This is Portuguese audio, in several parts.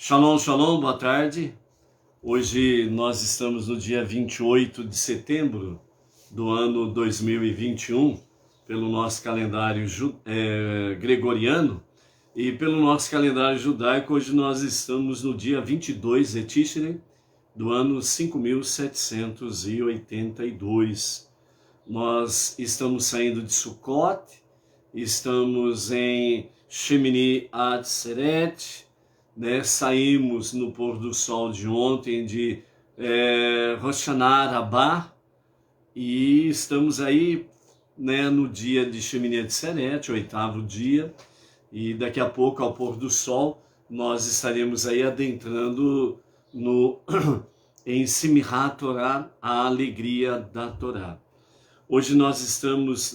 Shalom, shalom, boa tarde. Hoje nós estamos no dia 28 de setembro do ano 2021, pelo nosso calendário gregoriano, e pelo nosso calendário judaico. Hoje nós estamos no dia 22 de Tishrei do ano 5782. Nós estamos saindo de Sukkot, estamos em Shemini Atzeret, né? Saímos no pôr do sol de ontem de Rosh Hashanah Rabbah e estamos aí, né, no dia de Shemini Atzeret, oitavo dia, e daqui a pouco, ao pôr do sol, nós estaremos aí adentrando em Simchat Torah, a alegria da Torá. Hoje nós estamos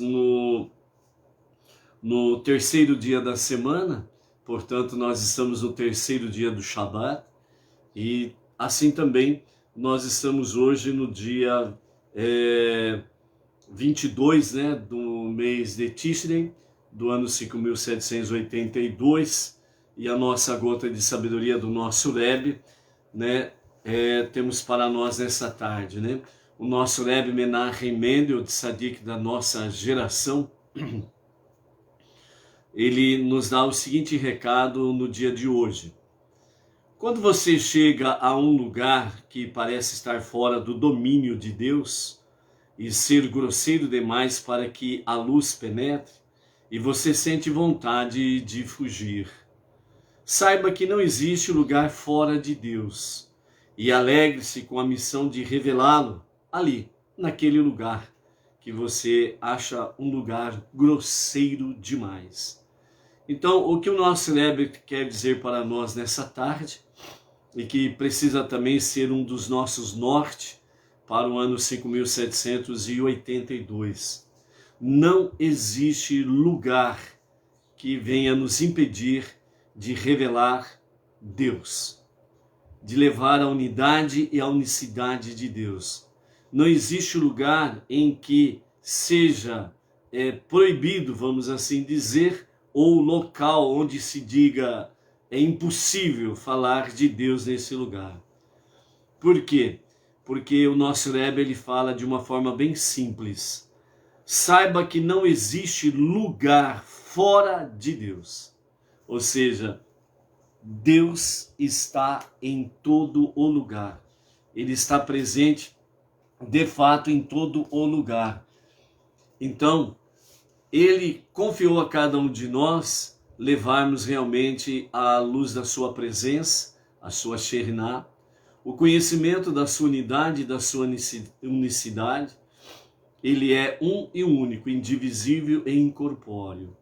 no terceiro dia da semana, portanto nós estamos no terceiro dia do Shabat, e assim também nós estamos hoje no dia 22, né, do mês de Tishrei, do ano 5782, e a nossa gota de sabedoria do nosso Rebbe, né, temos para nós nessa tarde, né, o nosso Rebbe Menachem Mendel, de Tzadik da nossa geração. Ele nos dá o seguinte recado no dia de hoje. Quando você chega a um lugar que parece estar fora do domínio de Deus e ser grosseiro demais para que a luz penetre, e você sente vontade de fugir, saiba que não existe lugar fora de Deus, e alegre-se com a missão de revelá-lo ali, naquele lugar que você acha um lugar grosseiro demais. Então, o que o nosso Rebbe quer dizer para nós nessa tarde, e que precisa também ser um dos nossos norte para o ano 5782, não existe lugar que venha nos impedir de revelar Deus, de levar a unidade e a unicidade de Deus. Não existe lugar em que seja proibido, vamos assim dizer, ou local onde se diga é impossível falar de Deus nesse lugar. Por quê? Porque o nosso Rebbe ele fala de uma forma bem simples. Saiba que não existe lugar fora de Deus. Ou seja, Deus está em todo o lugar. Ele está presente, de fato, em todo o lugar. Então, Ele confiou a cada um de nós levarmos realmente a luz da sua presença, a sua Shekhinah, o conhecimento da sua unidade e da sua unicidade. Ele é um e único, indivisível e incorpóreo.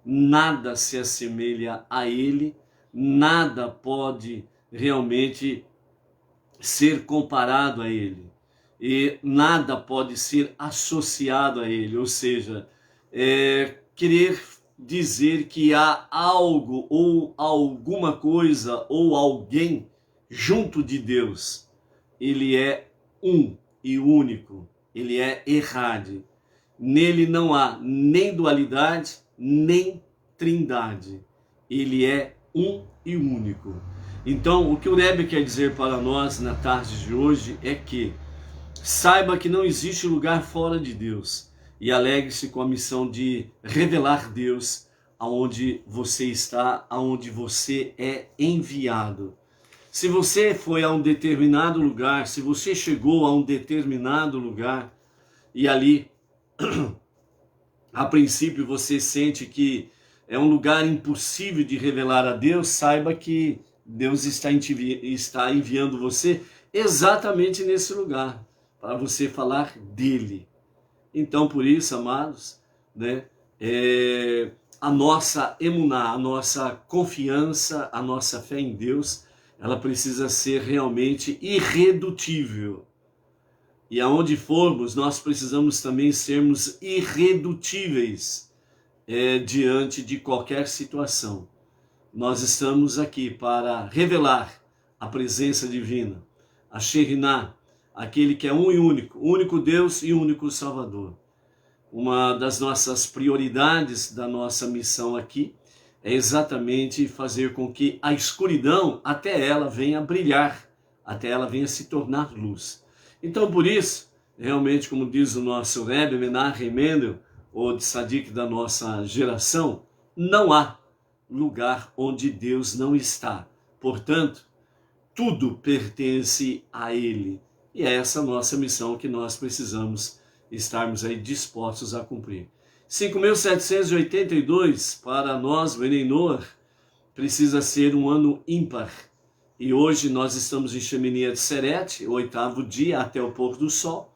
Nada se assemelha a Ele, nada pode realmente ser comparado a Ele, e nada pode ser associado a Ele, ou seja, querer dizer que há algo ou alguma coisa ou alguém junto de Deus. Ele é um e único, ele é errado. Nele não há nem dualidade, nem trindade. Ele é um e único. Então, o que o Rebbe quer dizer para nós na tarde de hoje é que saiba que não existe lugar fora de Deus. E alegre-se com a missão de revelar Deus aonde você está, aonde você é enviado. Se você foi a um determinado lugar, se você chegou a um determinado lugar e ali, a princípio, você sente que é um lugar impossível de revelar a Deus, saiba que Deus está enviando você exatamente nesse lugar, para você falar dele. Então, por isso, amados, né, a nossa emuná, a nossa confiança, a nossa fé em Deus, ela precisa ser realmente irredutível. E aonde formos, nós precisamos também sermos irredutíveis diante de qualquer situação. Nós estamos aqui para revelar a presença divina, a Shekhinah, aquele que é um e único Deus e único Salvador. Uma das nossas prioridades da nossa missão aqui é exatamente fazer com que a escuridão até ela venha brilhar, até ela venha se tornar luz. Então por isso, realmente como diz o nosso Rebbe Menachem Mendel, o tzadik da nossa geração, não há lugar onde Deus não está. Portanto, tudo pertence a Ele. E é essa nossa missão que nós precisamos estarmos aí dispostos a cumprir. 5.782 para nós, Bnei Noach, precisa ser um ano ímpar. E hoje nós estamos em Shemini Atzeret, o 8º dia até o pôr do sol.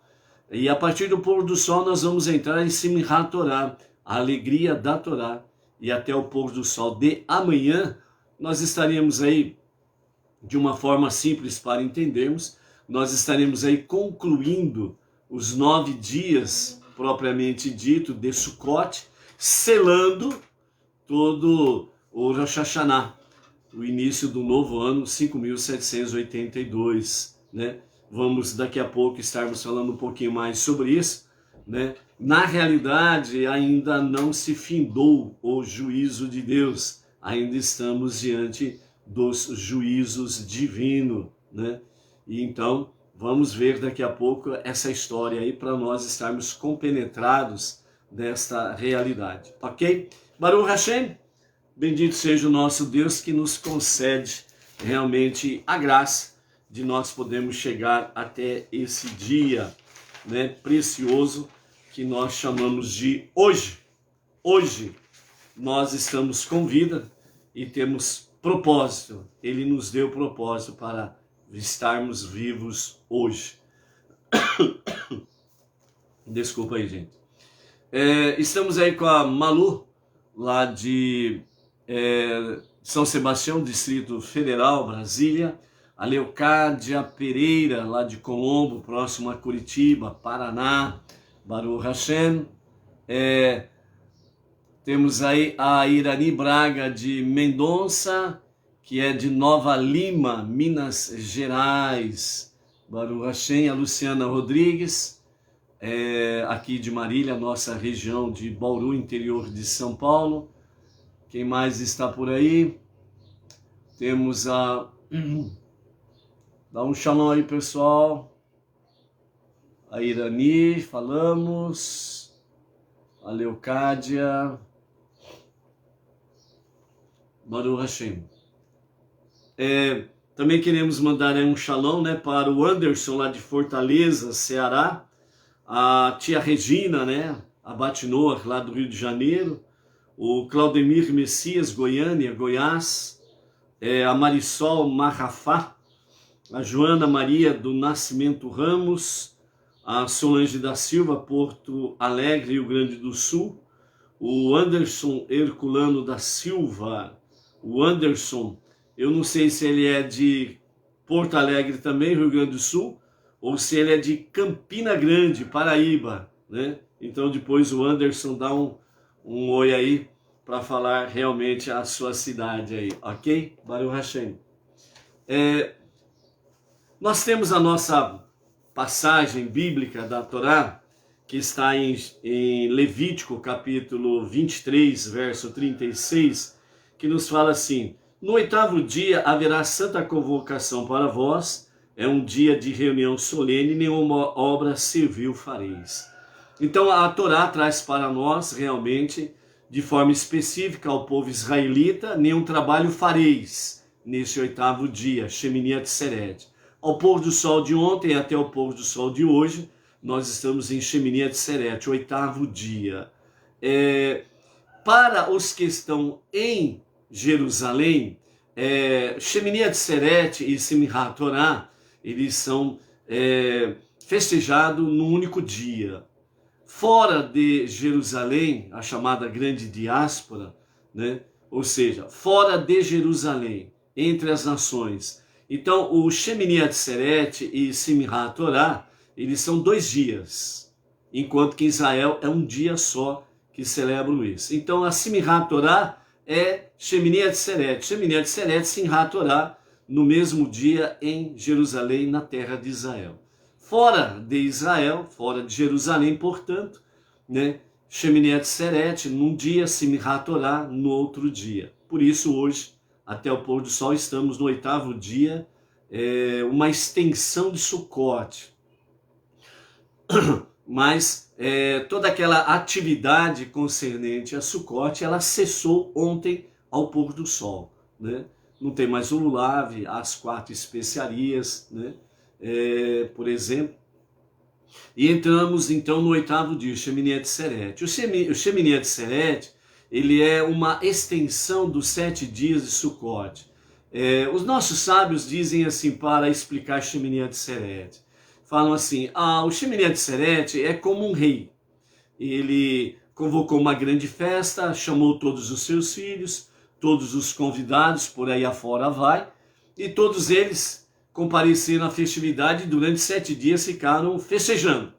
E a partir do pôr do sol nós vamos entrar em Simchat Torah, a alegria da Torá. E até o pôr do sol de amanhã nós estaremos aí, de uma forma simples para entendermos, nós estaremos aí concluindo os 9 dias, propriamente dito, de Sukkot, selando todo o Rosh Hashanah, o início do novo ano, 5.782, né? Vamos daqui a pouco estarmos falando um pouquinho mais sobre isso, né? Na realidade, ainda não se findou o juízo de Deus, ainda estamos diante dos juízos divinos, né? E então, vamos ver daqui a pouco essa história aí para nós estarmos compenetrados desta realidade, ok? Baruch Hashem, bendito seja o nosso Deus que nos concede realmente a graça de nós podermos chegar até esse dia, né, precioso que nós chamamos de hoje. Hoje nós estamos com vida e temos propósito. Ele nos deu propósito para estarmos vivos hoje. Desculpa aí, gente. Estamos aí com a Malu, lá de São Sebastião, Distrito Federal, Brasília. A Leocádia Pereira, lá de Colombo, próximo a Curitiba, Paraná, Baruch Hashem. Temos aí a Irani Braga de Mendonça, que é de Nova Lima, Minas Gerais, Baruch Hashem. A Luciana Rodrigues, aqui de Marília, nossa região de Bauru, interior de São Paulo. Quem mais está por aí? Temos a... Dá um shalom aí, pessoal. A Irani, falamos. A Leocádia. Baruch Hashem. Também queremos mandar aí um shalom, né, para o Anderson, lá de Fortaleza, Ceará. A tia Regina, né, a Batinoa, lá do Rio de Janeiro. O Claudemir Messias, Goiânia, Goiás. A Marisol Marrafá. A Joana Maria do Nascimento Ramos, a Solange da Silva, Porto Alegre, Rio Grande do Sul, o Anderson Herculano da Silva, o Anderson, eu não sei se ele é de Porto Alegre também, Rio Grande do Sul, ou se ele é de Campina Grande, Paraíba, né? Então depois o Anderson dá um oi aí para falar realmente a sua cidade aí, ok? Baruch Hashem. Nós temos a nossa passagem bíblica da Torá, que está em Levítico, capítulo 23, verso 36, que nos fala assim: no 8º dia haverá santa convocação para vós, é um dia de reunião solene, nenhuma obra servil fareis. Então a Torá traz para nós, realmente, de forma específica ao povo israelita, nenhum trabalho fareis nesse 8º dia, Shemini Atzeret. Ao pôr do sol de ontem até o pôr do sol de hoje, nós estamos em Shemini Atzeret, 8º dia. Para os que estão em Jerusalém, Shemini Atzeret e Simchat Torah, eles são festejados num único dia. Fora de Jerusalém, a chamada grande diáspora, né? Ou seja, fora de Jerusalém, entre as nações. Então, o Shemini Atzeret e Simchat Torah, eles são 2 dias, enquanto que Israel é um dia só que celebram isso. Então, a Simchat Torah é Shemini Atzeret. Shemini Atzeret, Simchat Torah, no mesmo dia em Jerusalém, na terra de Israel. Fora de Israel, fora de Jerusalém, portanto, né? Shemini Atzeret num dia, Simchat Torah no outro dia. Por isso hoje, até o pôr do sol, estamos no 8º dia, uma extensão de Sucote. Mas toda aquela atividade concernente a Sucote, ela cessou ontem ao pôr do sol, né? Não tem mais o lulav, as 4 especiarias, né? Por exemplo. E entramos então no 8º dia, o Shemini Atzeret. O Shemini Atzeret, ele é uma extensão dos 7 dias de Sucote. Os nossos sábios dizem assim, para explicar Shemini Atzeret, falam assim, o Shemini Atzeret é como um rei. Ele convocou uma grande festa, chamou todos os seus filhos, todos os convidados, por aí afora vai, e todos eles compareceram à festividade e durante 7 dias ficaram festejando.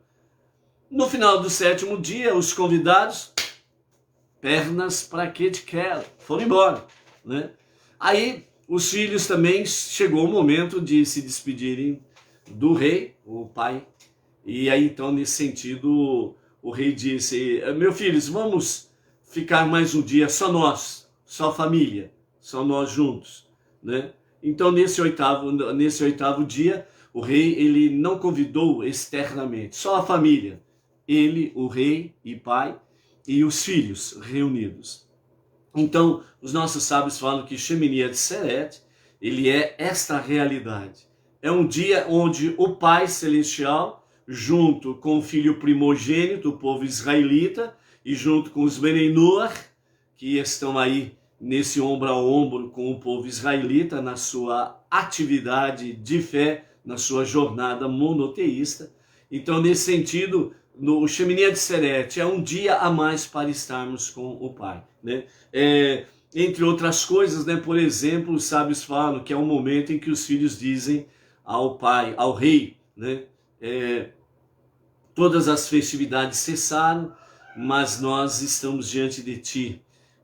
No final do 7º dia, os convidados, pernas para que te quero, foram embora, né? Aí os filhos também, chegou o momento de se despedirem do rei, o pai, e aí então nesse sentido o rei disse, meus filhos, vamos ficar mais um dia só nós, só família, só nós juntos, né? Então nesse oitavo dia, o rei ele não convidou externamente, só a família, ele, o rei e pai, e os filhos reunidos. Então, os nossos sábios falam que Shemini Atzeret, ele é esta realidade. É um dia onde o Pai Celestial, junto com o filho primogênito, o povo israelita, e junto com os Benei Noach, que estão aí nesse ombro a ombro com o povo israelita, na sua atividade de fé, na sua jornada monoteísta. Então, nesse sentido, no Shemini Atzeret é um dia a mais para estarmos com o Pai, né? Entre outras coisas, né? Por exemplo, os sábios falam que é um momento em que os filhos dizem ao pai, ao rei, né? Todas as festividades cessaram, mas nós estamos diante de ti.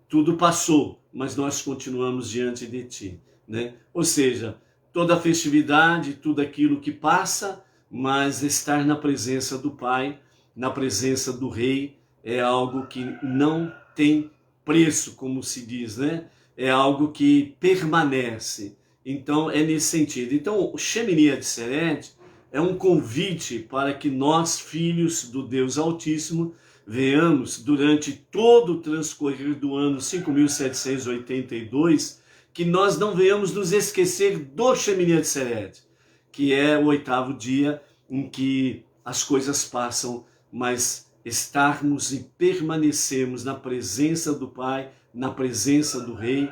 Tudo passou, mas nós continuamos diante de ti, né? Ou seja, toda a festividade, tudo aquilo que passa, mas estar na presença do Pai, na presença do Rei, é algo que não tem preço, como se diz, né? É algo que permanece. Então, é nesse sentido. Então, o Shemini Atzeret é um convite para que nós, filhos do Deus Altíssimo, venhamos, durante todo o transcorrer do ano 5.782, que nós não venhamos nos esquecer do Shemini Atzeret, que é o 8º dia em que as coisas passam, mas estarmos e permanecermos na presença do Pai, na presença do Rei,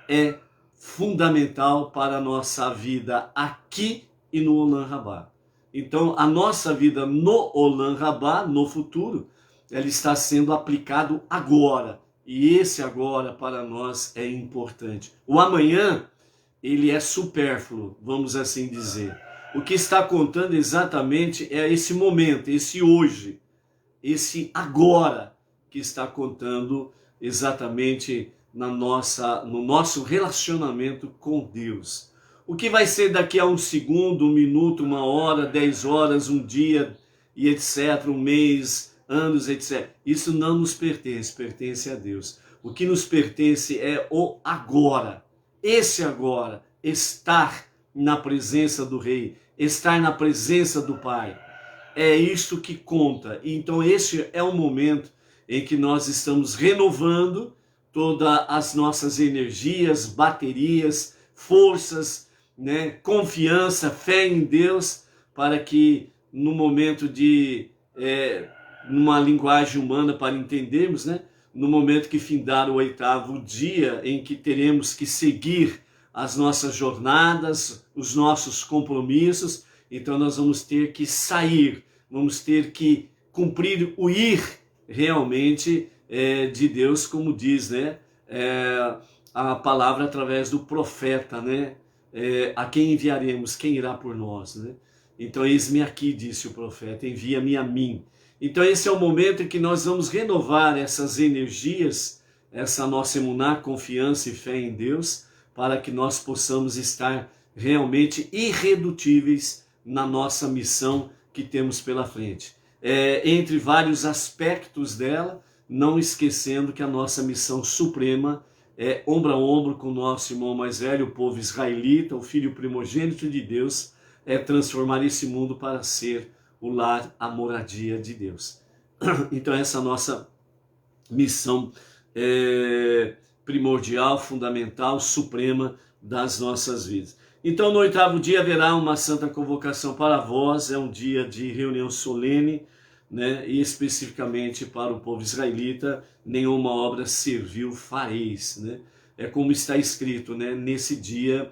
é fundamental para a nossa vida aqui e no Olam Rabá. Então, a nossa vida no Olam Rabá, no futuro, ela está sendo aplicado agora. E esse agora para nós é importante. O amanhã, ele é supérfluo, vamos assim dizer. O que está contando exatamente é esse momento, esse hoje, esse agora que está contando exatamente no nosso relacionamento com Deus. O que vai ser daqui a um segundo, 1 minuto, 1 hora, 10 horas, um dia e etc., um mês, anos, etc. Isso não nos pertence, pertence a Deus. O que nos pertence é o agora. Esse agora, estar na presença do Rei, estar na presença do Pai. É isto que conta. Então esse é o momento em que nós estamos renovando todas as nossas energias, baterias, forças, né, confiança, fé em Deus, para que no momento de, numa linguagem humana para entendermos, né, no momento que findar o 8º dia, em que teremos que seguir as nossas jornadas, os nossos compromissos, então nós vamos ter que sair, vamos ter que cumprir o ir realmente de Deus, como diz, né, a palavra através do profeta, né, a quem enviaremos, quem irá por nós, né? Então eis-me aqui, disse o profeta, envia-me a mim. Então esse é o momento em que nós vamos renovar essas energias, essa nossa emuná, confiança e fé em Deus, para que nós possamos estar realmente irredutíveis na nossa missão que temos pela frente. Entre vários aspectos dela, não esquecendo que a nossa missão suprema ombro a ombro com o nosso irmão mais velho, o povo israelita, o filho primogênito de Deus, transformar esse mundo para ser o lar, a moradia de Deus. Então essa é a nossa missão primordial, fundamental, suprema das nossas vidas. Então no 8º dia haverá uma santa convocação para vós, é um dia de reunião solene, né? E especificamente para o povo israelita, nenhuma obra servil fareis, né? É como está escrito, né? Nesse dia,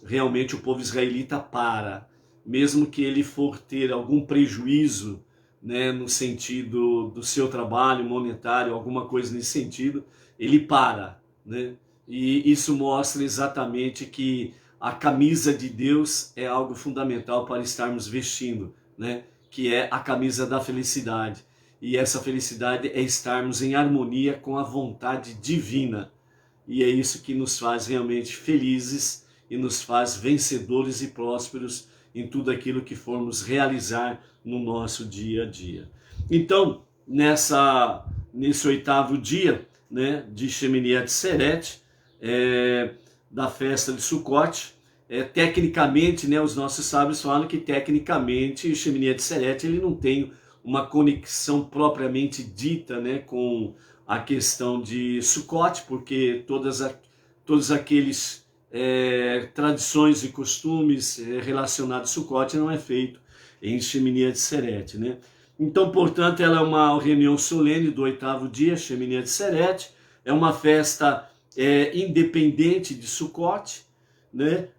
realmente o povo israelita para, mesmo que ele for ter algum prejuízo, né, no sentido do seu trabalho monetário, alguma coisa nesse sentido, ele para, né? E isso mostra exatamente que a camisa de Deus é algo fundamental para estarmos vestindo, né? Que é a camisa da felicidade. E essa felicidade é estarmos em harmonia com a vontade divina. E é isso que nos faz realmente felizes e nos faz vencedores e prósperos em tudo aquilo que formos realizar no nosso dia a dia. Então, nesse 8º dia, né, de Shemini Atzeret, da festa de Sukkot, tecnicamente, né, os nossos sábios falam que tecnicamente o Shemini Atzeret ele não tem uma conexão propriamente dita, né, com a questão de Sukkot, porque todos aqueles tradições e costumes relacionados a Sukkot não é feito em Shemini Atzeret, né? Então, portanto, ela é uma reunião solene do 8º dia, Shemini Atzeret, é uma festa independente de Sukkot, né?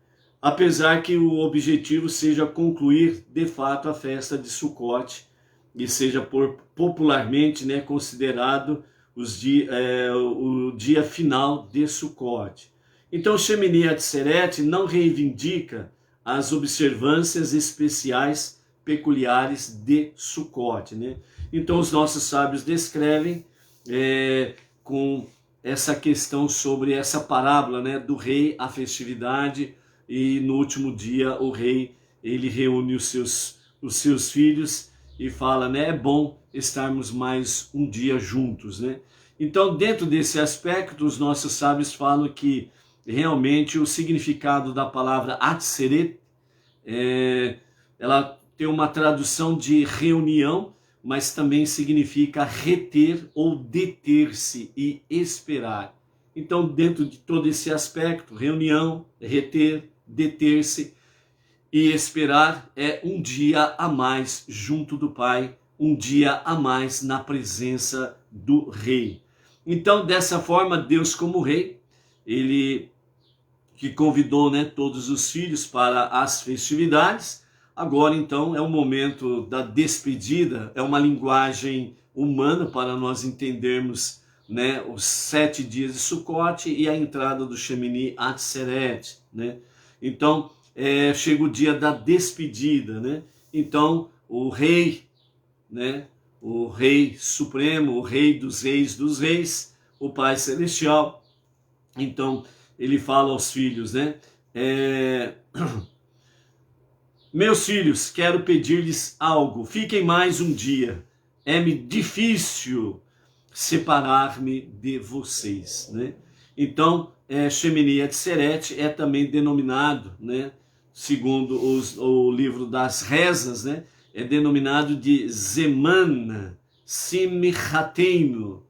Apesar que o objetivo seja concluir de fato a festa de Sukkot e seja popularmente, né, considerado o dia final de Sukkot. Então, Shemini Atzeret não reivindica as observâncias especiais peculiares de Sukkot, né? Então, os nossos sábios descrevem com essa questão sobre essa parábola, né, do rei, a festividade, e no último dia o rei ele reúne os seus filhos e fala, né, é bom estarmos mais um dia juntos, né? Então, dentro desse aspecto, os nossos sábios falam que realmente o significado da palavra Atzeret, ela tem uma tradução de reunião, mas também significa reter ou deter-se e esperar. Então, dentro de todo esse aspecto, reunião, reter, deter-se e esperar é um dia a mais junto do Pai, um dia a mais na presença do Rei. Então, dessa forma, Deus como Rei, ele que convidou, né, todos os filhos para as festividades, agora então é o momento da despedida, é uma linguagem humana para nós entendermos, né, os 7 dias de Sukkot e a entrada do Shemini Atzeret, né? Então chega o dia da despedida, né? Então o rei, né, o Rei Supremo, o Rei dos Reis, o Pai Celestial, então ele fala aos filhos, né? Meus filhos, quero pedir-lhes algo, fiquem mais um dia, é-me difícil separar-me de vocês, né? Então, Shemini Atzeret é também denominado, né, segundo o livro das rezas, né, é denominado de Zeman Simchateinu,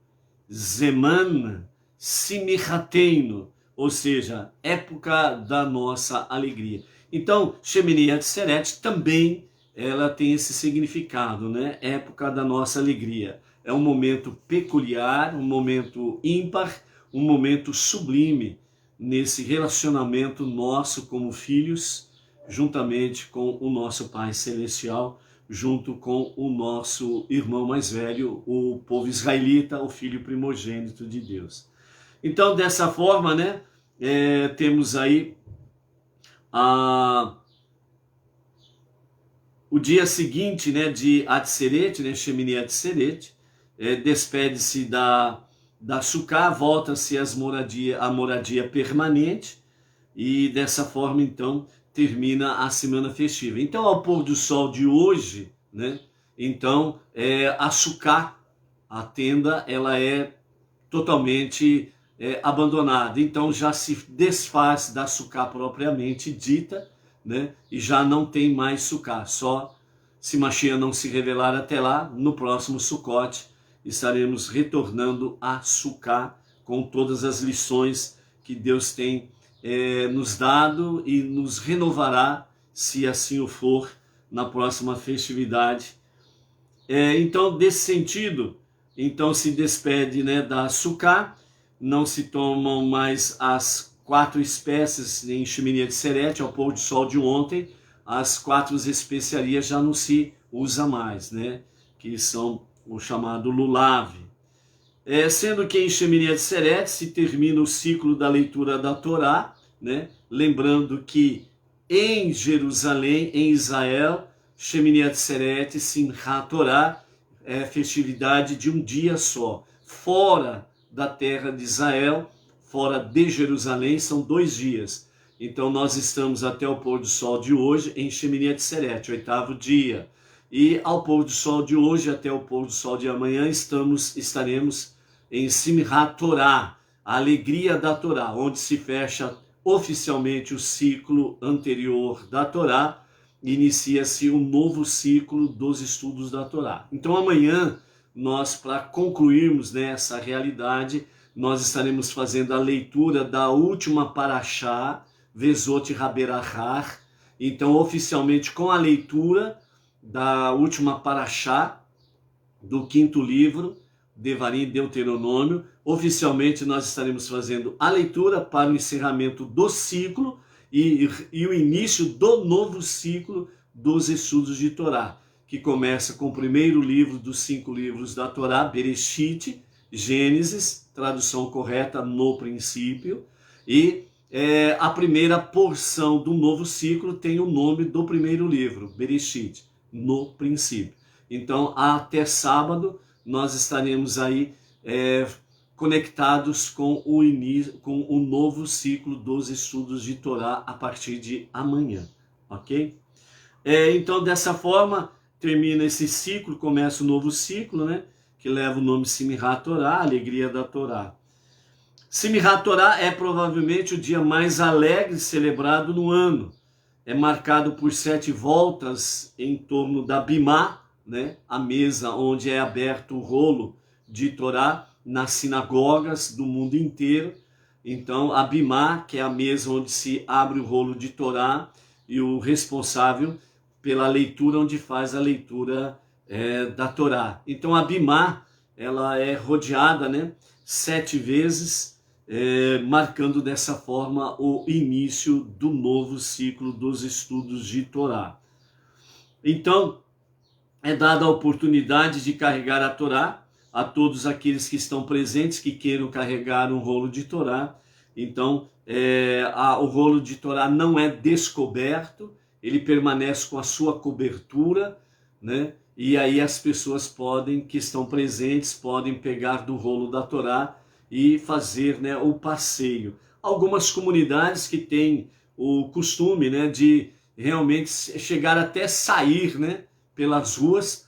Zeman Simchateinu, ou seja, época da nossa alegria. Então, Shemini Atzeret também ela tem esse significado, né? Época da nossa alegria. É um momento peculiar, um momento ímpar, um momento sublime nesse relacionamento nosso como filhos, juntamente com o nosso Pai Celestial, junto com o nosso irmão mais velho, o povo israelita, o filho primogênito de Deus. Então, dessa forma, né, temos aí o dia seguinte, né, de Atzeret, né, Shemini Atzeret, despede-se da Sukkah, volta-se a moradia permanente e dessa forma, então, termina a semana festiva. Então, ao pôr do sol de hoje, né, então, a Sukkah, a tenda, ela é totalmente abandonada. Então já se desfaz da Sukká propriamente dita, né? E já não tem mais Sukká. Só se Mashiach não se revelar até lá, no próximo Sukkot, estaremos retornando a Sukká com todas as lições que Deus tem nos dado e nos renovará, se assim o for, na próxima festividade. Então, desse sentido, então se despede, né, da Sukká, não se tomam mais as 4 espécies em Shemini Atzeret, ao pôr do sol de ontem, as 4 especiarias já não se usa mais, né, que são o chamado lulav. Sendo que em Shemini Atzeret se termina o ciclo da leitura da Torá, né, lembrando que em Jerusalém, em Israel, Shemini Atzeret, Simchat Torá, é festividade de um dia só. Fora da terra de Israel, fora de Jerusalém, são 2 dias. Então nós estamos até o pôr do sol de hoje em Shemini Atzeret, 8º dia. E ao pôr do sol de hoje até o pôr do sol de amanhã estaremos em Simchat Torá, a alegria da Torá, onde se fecha oficialmente o ciclo anterior da Torá, inicia-se um novo ciclo dos estudos da Torá. Então amanhã, nós, para concluirmos nessa realidade, nós estaremos fazendo a leitura da última Parashá, Vezot Haberachar. Então, oficialmente, com a leitura da última Parashá, do 5º livro, Devarim, Deuteronômio, oficialmente nós estaremos fazendo a leitura para o encerramento do ciclo e o início do novo ciclo dos estudos de Torá, que começa com o primeiro livro dos 5 livros da Torá, Bereshit, Gênesis, tradução correta, no princípio, e a primeira porção do novo ciclo tem o nome do primeiro livro, Bereshit, no princípio. Então, até sábado, nós estaremos aí conectados com o início, com o novo ciclo dos estudos de Torá a partir de amanhã, ok? Então, dessa forma, termina esse ciclo, começa o novo ciclo, né? Que leva o nome Simchat Torá, alegria da Torá. Simchat Torá é provavelmente o dia mais alegre celebrado no ano. É marcado por 7 voltas em torno da Bimá, né? A mesa onde é aberto o rolo de Torá nas sinagogas do mundo inteiro. Então, a Bimá, que é a mesa onde se abre o rolo de Torá, e o responsável pela leitura, onde faz a leitura da Torá. Então, a Bimá, ela é rodeada, né, 7 vezes, marcando dessa forma o início do novo ciclo dos estudos de Torá. Então, é dada a oportunidade de carregar a Torá a todos aqueles que estão presentes, que queiram carregar um rolo de Torá. Então, o rolo de Torá não é descoberto, ele permanece com a sua cobertura, né? E aí as pessoas que estão presentes, podem pegar do rolo da Torá e fazer, né, o passeio. Algumas comunidades que têm o costume, né, de realmente chegar até sair, né, pelas ruas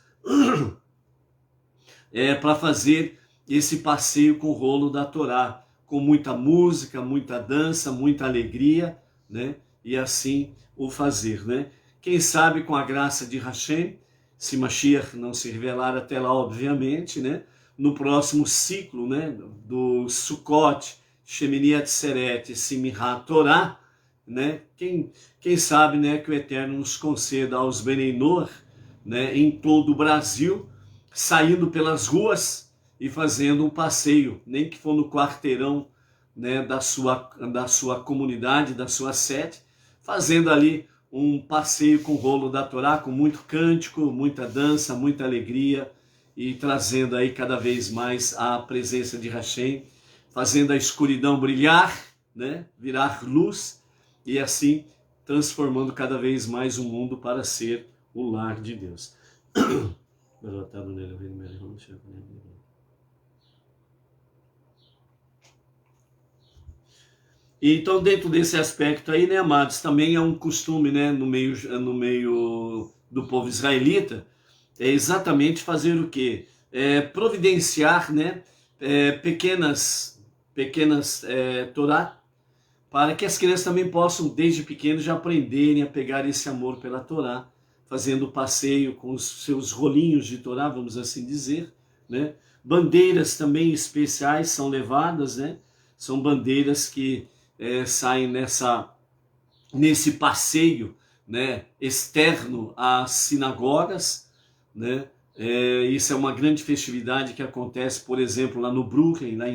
para fazer esse passeio com o rolo da Torá, com muita música, muita dança, muita alegria, né? E assim o fazer, né? Quem sabe com a graça de Hashem, se Mashiach não se revelar até lá, obviamente, né? No próximo ciclo, né, do Sukkot, Shemini Atzeret, Simchat Torá, né? Quem sabe, né, que o Eterno nos conceda aos Beneinor, né, em todo o Brasil, saindo pelas ruas e fazendo um passeio, nem que for no quarteirão, né, da sua comunidade, da sua sede, fazendo ali um passeio com o rolo da Torá, com muito cântico, muita dança, muita alegria, e trazendo aí cada vez mais a presença de Hashem, fazendo a escuridão brilhar, né, virar luz, e assim transformando cada vez mais o mundo para ser o lar de Deus. Então, dentro desse aspecto aí, né, amados, também é um costume, né, no meio do povo israelita, é exatamente fazer o quê? Providenciar, né, pequenas pequenas Torá, para que as crianças também possam, desde pequenos, já aprenderem a pegar esse amor pela Torá, fazendo passeio com os seus rolinhos de Torá, vamos assim dizer, né? Bandeiras também especiais são levadas, né? São bandeiras que saem nesse passeio, né, externo às sinagogas, né? Isso é uma grande festividade que acontece, por exemplo, lá no Brooklyn, lá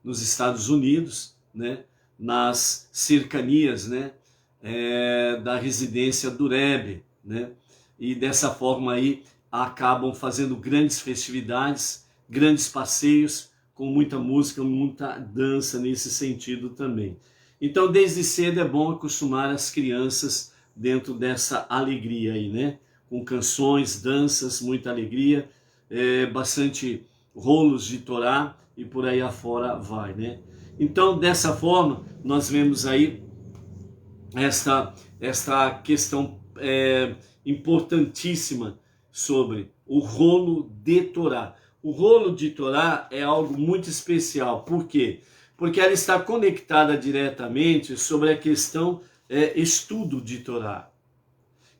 nos Estados Unidos, né? Nas cercanias, né? Da residência do Rebbe, né? E dessa forma aí acabam fazendo grandes festividades, grandes passeios, com muita música, muita dança nesse sentido também. Então, desde cedo é bom acostumar as crianças dentro dessa alegria aí, né? Com canções, danças, muita alegria, bastante rolos de Torá e por aí afora vai, né? Então, dessa forma, nós vemos aí esta questão importantíssima sobre o rolo de Torá. O rolo de Torá é algo muito especial. Por quê? Porque ela está conectada diretamente sobre a questão estudo de Torá.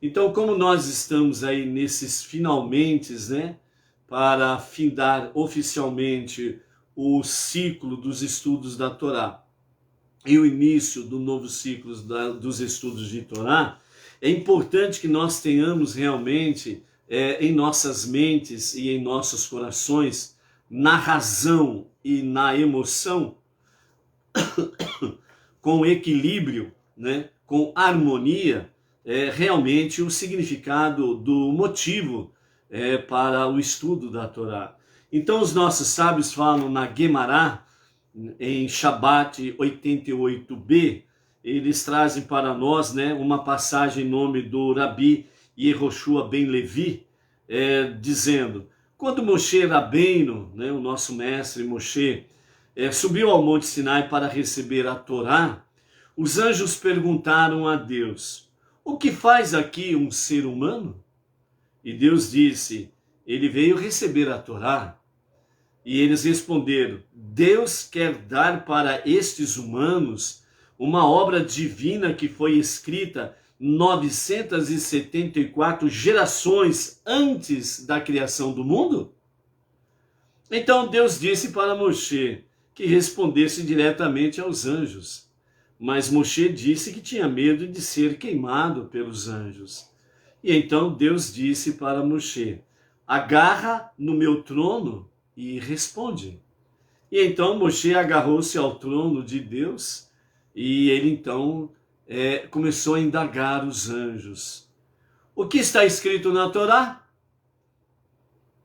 Então, como nós estamos aí nesses finalmente, né, para findar oficialmente o ciclo dos estudos da Torá e o início do novo ciclo dos estudos de Torá, é importante que nós tenhamos realmente em nossas mentes e em nossos corações, na razão e na emoção, com equilíbrio, né, com harmonia, realmente o significado do motivo para o estudo da Torá. Então os nossos sábios falam na Guemará, em Shabat 88b, eles trazem para nós, né, uma passagem em nome do Rabi Yehoshua ben Levi, dizendo: quando Moshe Rabbeinu, né, o nosso mestre Moshe, subiu ao Monte Sinai para receber a Torá, os anjos perguntaram a Deus: o que faz aqui um ser humano? E Deus disse: ele veio receber a Torá. E eles responderam: Deus quer dar para estes humanos uma obra divina que foi escrita 974 gerações antes da criação do mundo? Então Deus disse para Moshe que respondesse diretamente aos anjos. Mas Moshe disse que tinha medo de ser queimado pelos anjos. E então Deus disse para Moshe: agarra no meu trono e responde. E então Moshe agarrou-se ao trono de Deus e ele então começou a indagar os anjos. O que está escrito na Torá?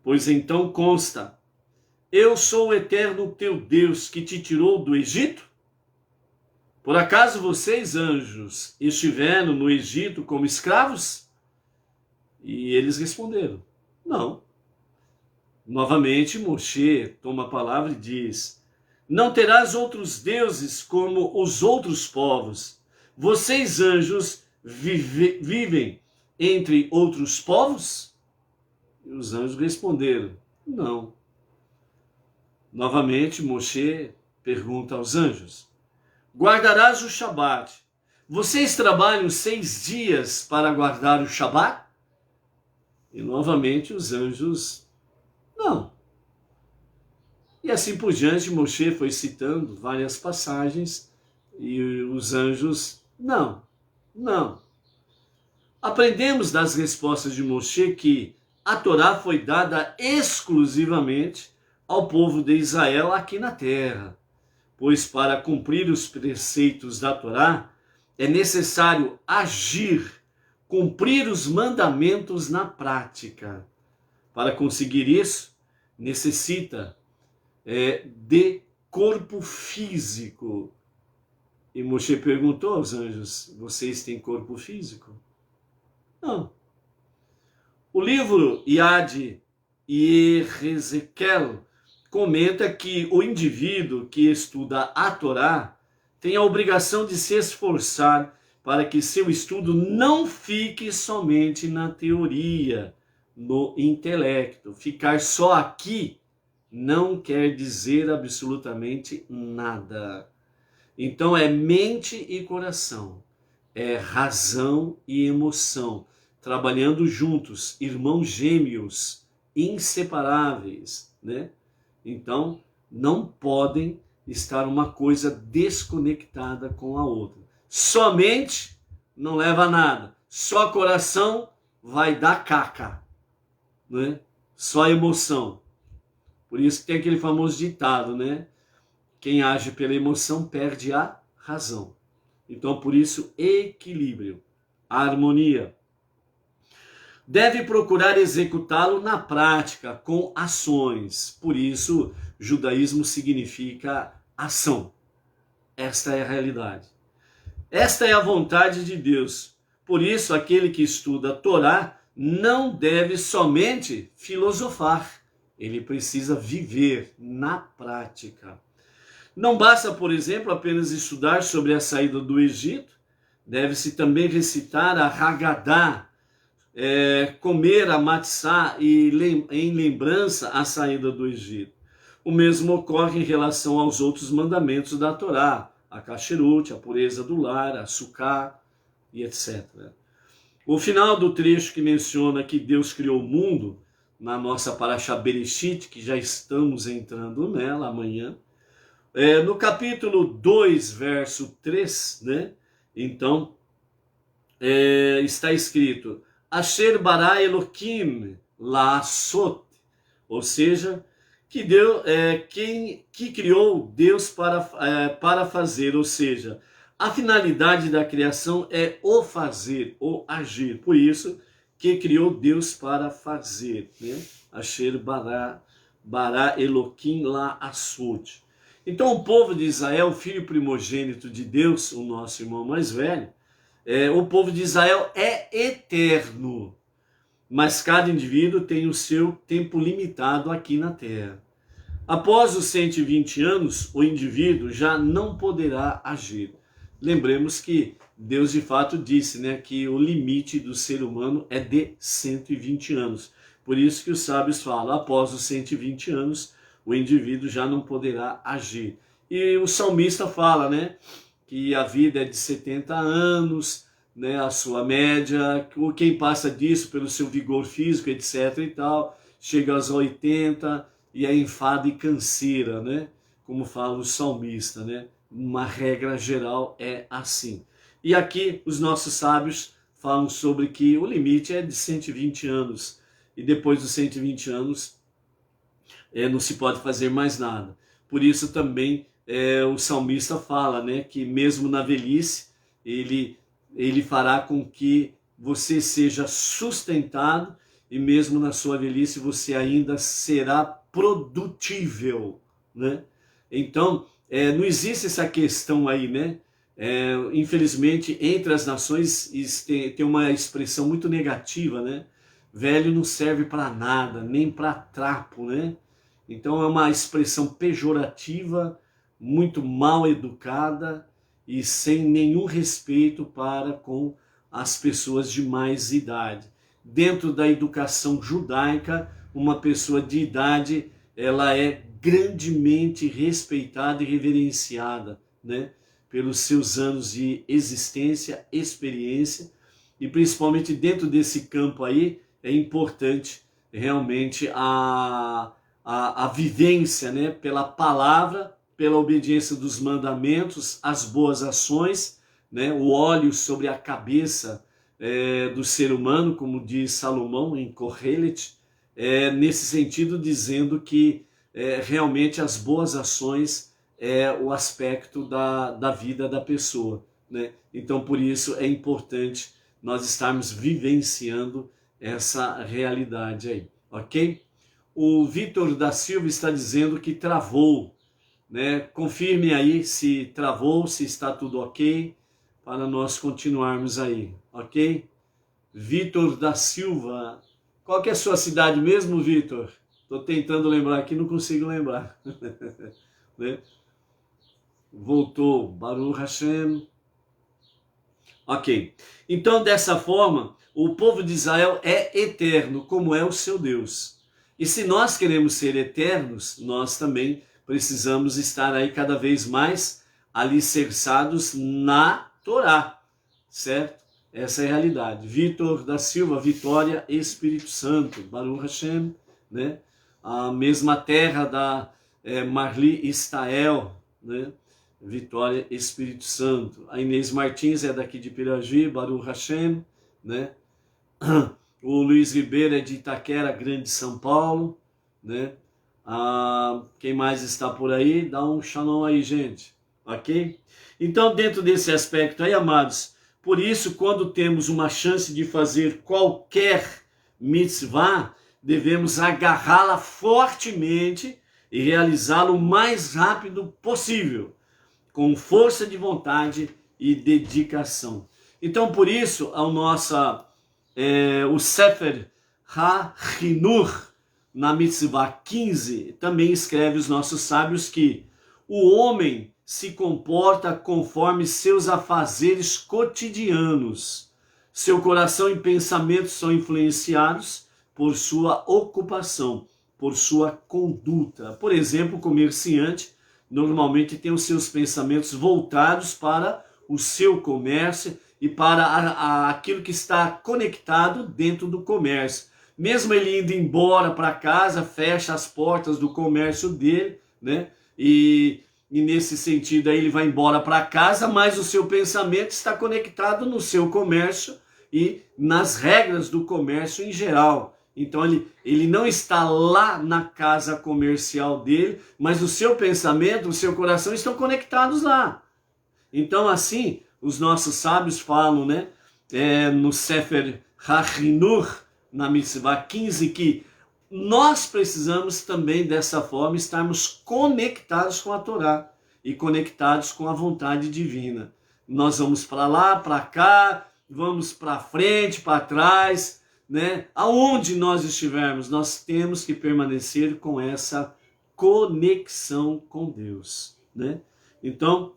Pois então consta: eu sou o eterno teu Deus que te tirou do Egito? Por acaso vocês, anjos, estiveram no Egito como escravos? E eles responderam: não. Novamente, Moshe toma a palavra e diz: não terás outros deuses como os outros povos. Vocês, anjos, vivem entre outros povos? E os anjos responderam: não. Novamente, Moshe pergunta aos anjos: guardarás o Shabat? Vocês trabalham 6 dias para guardar o Shabat? E novamente os anjos: não. E assim por diante, Moshe foi citando várias passagens e os anjos: não, não. Aprendemos das respostas de Moshe que a Torá foi dada exclusivamente ao povo de Israel aqui na terra, pois para cumprir os preceitos da Torá é necessário agir, cumprir os mandamentos na prática. Para conseguir isso, necessita de corpo físico. E Moshe perguntou aos anjos: vocês têm corpo físico? Não. O livro Yad Yehezekel comenta que o indivíduo que estuda a Torá tem a obrigação de se esforçar para que seu estudo não fique somente na teoria, no intelecto, ficar só aqui não quer dizer absolutamente nada. Então é mente e coração, é razão e emoção, trabalhando juntos, irmãos gêmeos, inseparáveis, né? Então não podem estar uma coisa desconectada com a outra. Somente não leva a nada, só coração vai dar caca, né? Só emoção. Por isso que tem aquele famoso ditado, né? Quem age pela emoção perde a razão. Então, por isso, equilíbrio, harmonia. Deve procurar executá-lo na prática, com ações. Por isso, judaísmo significa ação. Esta é a realidade. Esta é a vontade de Deus. Por isso, aquele que estuda a Torá não deve somente filosofar. Ele precisa viver na prática. Não basta, por exemplo, apenas estudar sobre a saída do Egito. Deve-se também recitar a Haggadah, comer a matzá em lembrança à saída do Egito. O mesmo ocorre em relação aos outros mandamentos da Torá, a kasherut, a pureza do lar, a sukkah e etc. O final do trecho que menciona que Deus criou o mundo, na nossa Parashá Bereshit, que já estamos entrando nela amanhã, no capítulo 2, verso 3, né? Então, está escrito, Asher bara Elohim la'asot, ou seja, que Deus, que criou Deus para fazer, ou seja, a finalidade da criação é o fazer, o agir. Por isso que criou Deus para fazer, né? Asher bara Elohim la'asot. Então o povo de Israel, filho primogênito de Deus, o nosso irmão mais velho, o povo de Israel é eterno, mas cada indivíduo tem o seu tempo limitado aqui na terra. Após os 120 anos, o indivíduo já não poderá agir. Lembremos que Deus de fato disse, né, que o limite do ser humano é de 120 anos. Por isso que os sábios falam, após os 120 anos, o indivíduo já não poderá agir. E o salmista fala, né, que a vida é de 70 anos, né, a sua média, quem passa disso pelo seu vigor físico, etc. e tal, chega aos 80 e é enfado e canseira, né, como fala o salmista, né, uma regra geral é assim. E aqui os nossos sábios falam sobre que o limite é de 120 anos, e depois dos 120 anos não se pode fazer mais nada. Por isso também o salmista fala, né, que mesmo na velhice, ele fará com que você seja sustentado e mesmo na sua velhice você ainda será produtível, né? Então, não existe essa questão aí, né? Infelizmente, entre as nações tem uma expressão muito negativa, né? Velho não serve para nada, nem para trapo, né? Então é uma expressão pejorativa, muito mal educada e sem nenhum respeito para com as pessoas de mais idade. Dentro da educação judaica, uma pessoa de idade, ela é grandemente respeitada e reverenciada, né, pelos seus anos de existência, experiência, e principalmente dentro desse campo aí, é importante realmente a vivência, né, pela palavra, pela obediência dos mandamentos, as boas ações, né, o óleo sobre a cabeça do ser humano, como diz Salomão em Kohelet, nesse sentido dizendo que realmente as boas ações é o aspecto da vida da pessoa, né? Então por isso é importante nós estarmos vivenciando essa realidade aí, ok? O Vitor da Silva está dizendo que travou, né? Confirme aí se travou, se está tudo ok, para nós continuarmos aí, ok? Vitor da Silva, qual que é a sua cidade mesmo, Vitor? Estou tentando lembrar aqui, não consigo lembrar. Né? Voltou, Baruch Hashem. Ok, então dessa forma, o povo de Israel é eterno, como é o seu Deus. E se nós queremos ser eternos, nós também precisamos estar aí cada vez mais alicerçados na Torá, certo? Essa é a realidade. Vitor da Silva, Vitória, Espírito Santo, Baruch Hashem, né? A mesma terra da Marli Estael, né? Vitória, Espírito Santo. A Inês Martins é daqui de Pirajuí, Baruch Hashem, né? O Luiz Ribeiro é de Itaquera, Grande São Paulo, né? Quem mais está por aí? Dá um shalom aí, gente, ok? Então, dentro desse aspecto aí, amados, por isso, quando temos uma chance de fazer qualquer mitzvah, devemos agarrá-la fortemente e realizá-la o mais rápido possível, com força de vontade e dedicação. Então, por isso, o Sefer HaChinur, na Mitzvah 15, também escreve os nossos sábios que o homem se comporta conforme seus afazeres cotidianos. Seu coração e pensamentos são influenciados por sua ocupação, por sua conduta. Por exemplo, o comerciante normalmente tem os seus pensamentos voltados para o seu comércio e para aquilo que está conectado dentro do comércio. Mesmo ele indo embora para casa, fecha as portas do comércio dele, né? E nesse sentido aí ele vai embora para casa, mas o seu pensamento está conectado no seu comércio e nas regras do comércio em geral. Então ele não está lá na casa comercial dele, mas o seu pensamento, o seu coração estão conectados lá. Então assim, os nossos sábios falam, né, no Sefer HaChinur, na Mitzvah 15, que nós precisamos também dessa forma estarmos conectados com a Torá e conectados com a vontade divina. Nós vamos para lá, para cá, vamos para frente, para trás, né? Aonde nós estivermos, nós temos que permanecer com essa conexão com Deus, né? Então,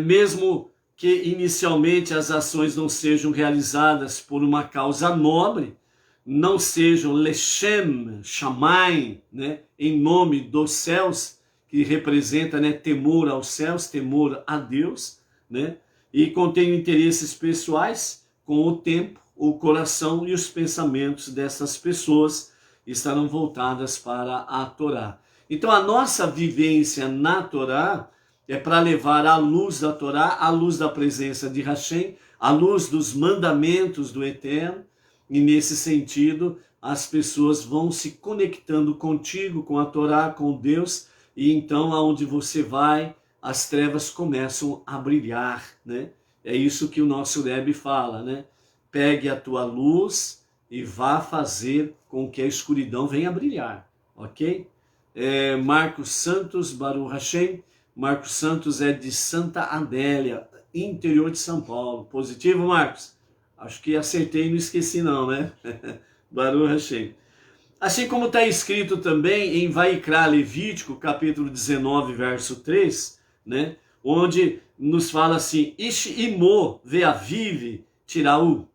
mesmo que inicialmente as ações não sejam realizadas por uma causa nobre, não sejam Leshem, Shammai, né, em nome dos céus, que representa, né, temor aos céus, temor a Deus, né, e contém interesses pessoais, com o tempo, o coração e os pensamentos dessas pessoas estarão voltadas para a Torá. Então a nossa vivência na Torá é para levar a luz da Torá, a luz da presença de Hashem, a luz dos mandamentos do Eterno, e nesse sentido as pessoas vão se conectando contigo, com a Torá, com Deus, e então aonde você vai, as trevas começam a brilhar, né? É isso que o nosso Rebbe fala, né? Pegue a tua luz e vá fazer com que a escuridão venha brilhar, ok? Marcos Santos, Baruch Hashem. Marcos Santos é de Santa Adélia, interior de São Paulo. Positivo, Marcos? Acho que acertei e não esqueci não, né? Baruch Hashem. Assim como está escrito também em Vaikra, Levítico, capítulo 19, verso 3, né? Onde nos fala assim, Ish imo veavive tiraú.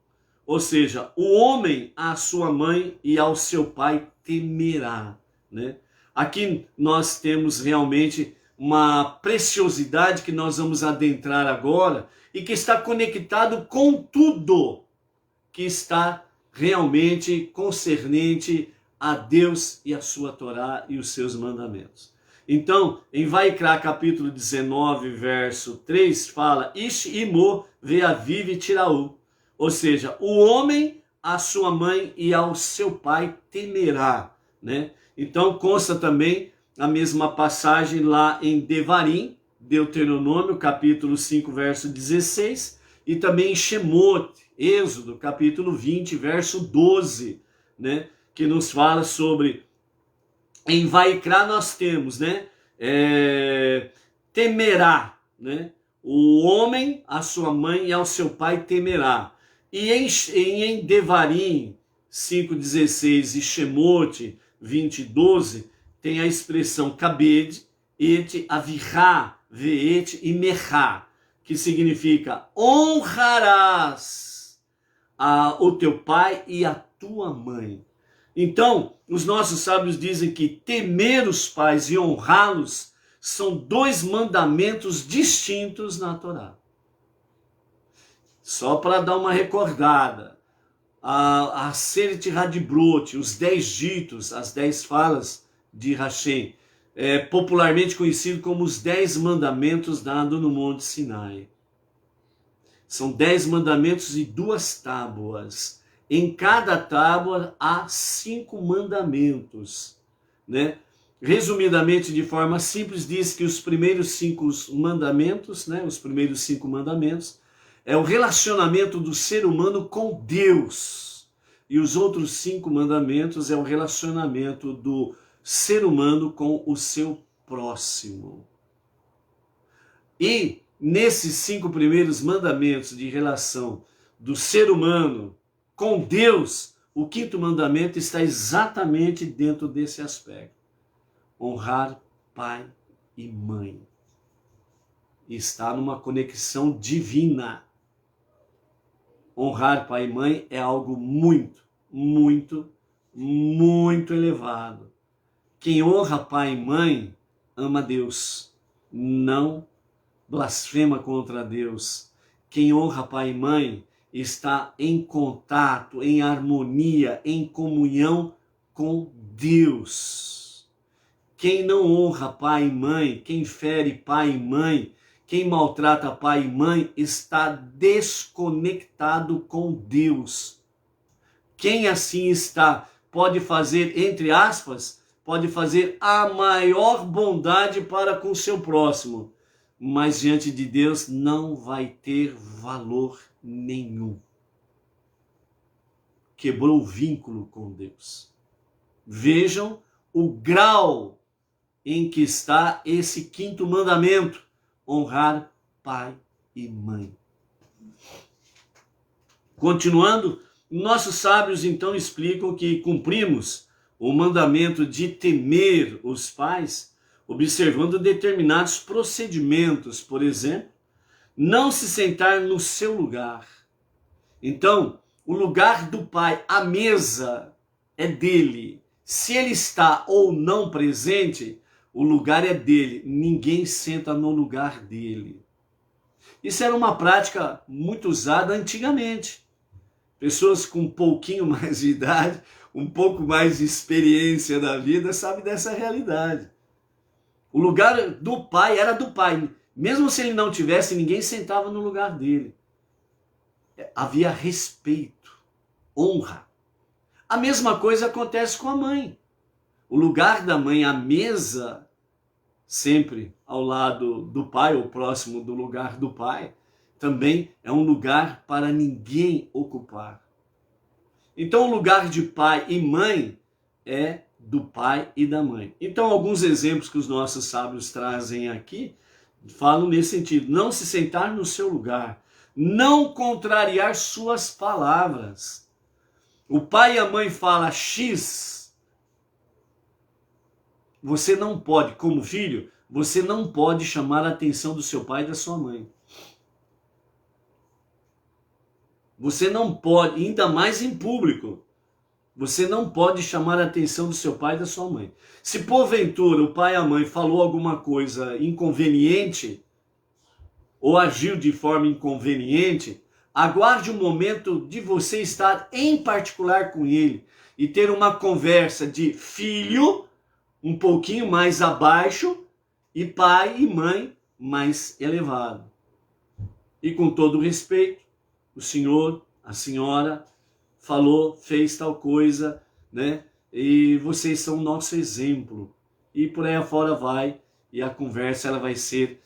Ou seja, o homem à sua mãe e ao seu pai temerá, né? Aqui nós temos realmente uma preciosidade que nós vamos adentrar agora e que está conectado com tudo que está realmente concernente a Deus e a sua Torá e os seus mandamentos. Então, em Vaikra capítulo 19, verso 3, fala, Ish imo veavive tiraú. Ou seja, o homem à sua mãe e ao seu pai temerá, né? Então consta também a mesma passagem lá em Devarim, Deuteronômio, capítulo 5, verso 16, e também em Shemot, Êxodo, capítulo 20, verso 12, né? Que nos fala sobre, em Vaikra nós temos, né? Temerá, né? O homem à sua mãe e ao seu pai temerá. E em Devarim 5,16 e Shemot 20,12, tem a expressão kabed, et, avirá, veet e mechá, que significa honrarás o teu pai e a tua mãe. Então, os nossos sábios dizem que temer os pais e honrá-los são dois mandamentos distintos na Torá. Só para dar uma recordada, a Aseret Hadibrot, os 10 ditos, as 10 falas de Hashem, popularmente conhecido como os 10 mandamentos dados no Monte Sinai. São 10 mandamentos e 2 tábuas. Em cada tábua há 5 mandamentos, né? Resumidamente, de forma simples, diz que os primeiros 5 mandamentos, né? Os primeiros 5 mandamentos é o relacionamento do ser humano com Deus. E os outros 5 mandamentos é o relacionamento do ser humano com o seu próximo. E nesses 5 primeiros mandamentos de relação do ser humano com Deus, o 5º mandamento está exatamente dentro desse aspecto. Honrar pai e mãe. Está numa conexão divina. Honrar pai e mãe é algo muito, muito, muito elevado. Quem honra pai e mãe ama Deus, não blasfema contra Deus. Quem honra pai e mãe está em contato, em harmonia, em comunhão com Deus. Quem não honra pai e mãe, quem fere pai e mãe, quem maltrata pai e mãe, está desconectado com Deus. Quem assim está, pode fazer, entre aspas, pode fazer a maior bondade para com seu próximo, mas diante de Deus não vai ter valor nenhum. Quebrou o vínculo com Deus. Vejam o grau em que está esse 5º mandamento: honrar pai e mãe. Continuando, nossos sábios então explicam que cumprimos o mandamento de temer os pais observando determinados procedimentos. Por exemplo, não se sentar no seu lugar. Então, o lugar do pai, a mesa, é dele. Se ele está ou não presente, o lugar é dele. Ninguém senta no lugar dele. Isso era uma prática muito usada antigamente. Pessoas com um pouquinho mais de idade, um pouco mais de experiência da vida, sabem dessa realidade. O lugar do pai era do pai. Mesmo se ele não tivesse, ninguém sentava no lugar dele. Havia respeito, honra. A mesma coisa acontece com a mãe. O lugar da mãe, a mesa, sempre ao lado do pai, ou próximo do lugar do pai, também é um lugar para ninguém ocupar. Então o lugar de pai e mãe é do pai e da mãe. Então alguns exemplos que os nossos sábios trazem aqui falam nesse sentido: não se sentar no seu lugar, não contrariar suas palavras. O pai e a mãe falam X, você não pode, como filho, você não pode chamar a atenção do seu pai e da sua mãe. Você não pode, ainda mais em público, você não pode chamar a atenção do seu pai e da sua mãe. Se porventura o pai e a mãe falou alguma coisa inconveniente, ou agiu de forma inconveniente, aguarde o momento de você estar em particular com ele e ter uma conversa de filho um pouquinho mais abaixo e pai e mãe mais elevado. E com todo respeito, o senhor, a senhora falou, fez tal coisa, né? E vocês são o nosso exemplo. E por aí afora vai, e a conversa ela vai ser